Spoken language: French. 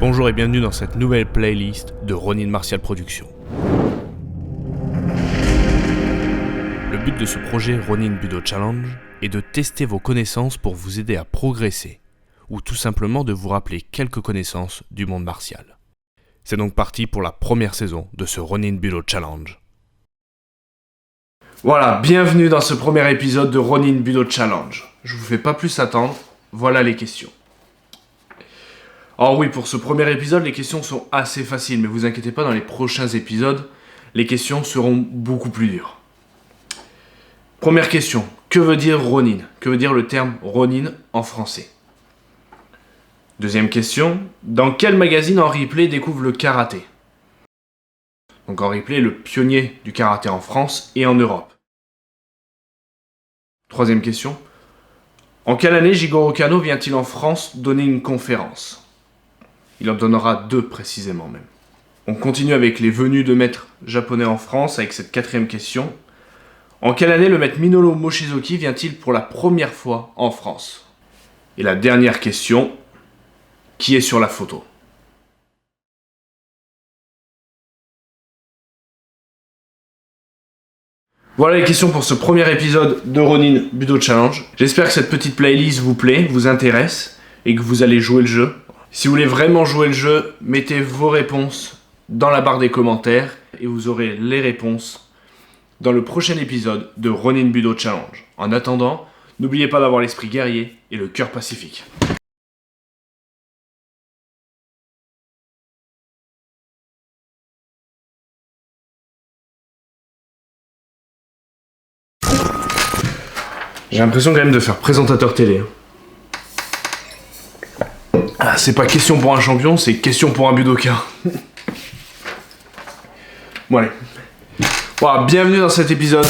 Bonjour et bienvenue dans cette nouvelle playlist de Ronin Martial Productions. Le but de ce projet Ronin Budo Challenge est de tester vos connaissances pour vous aider à progresser, ou tout simplement de vous rappeler quelques connaissances du monde martial. C'est donc parti pour la première saison de ce Ronin Budo Challenge. Voilà, bienvenue dans ce premier épisode de Ronin Budo Challenge. Je vous fais pas plus attendre, voilà les questions. Alors oui, pour ce premier épisode, les questions sont assez faciles, mais vous inquiétez pas, dans les prochains épisodes, les questions seront beaucoup plus dures. Première question, que veut dire Ronin ? Que veut dire le terme Ronin en français ? Deuxième question, dans quel magazine Henri Play découvre le karaté ? Donc Henri Play est le pionnier du karaté en France et en Europe. Troisième question, en quelle année Jigoro Kano vient-il en France donner une conférence ? Il en donnera 2 précisément même. On continue avec les venues de maîtres japonais en France avec cette 4e question. En quelle année le maître Minoru Mochizuki vient-il pour la première fois en France ? Et la dernière question, qui est sur la photo ? Voilà les questions pour ce premier épisode de Ronin Budo Challenge. J'espère que cette petite playlist vous plaît, vous intéresse et que vous allez jouer le jeu. Si vous voulez vraiment jouer le jeu, mettez vos réponses dans la barre des commentaires et vous aurez les réponses dans le prochain épisode de Ronin Budo Challenge. En attendant, n'oubliez pas d'avoir l'esprit guerrier et le cœur pacifique. J'ai l'impression quand même de faire présentateur télé. Ah, c'est pas question pour un champion, c'est question pour un budoka. Bon allez. Voilà, bienvenue dans cet épisode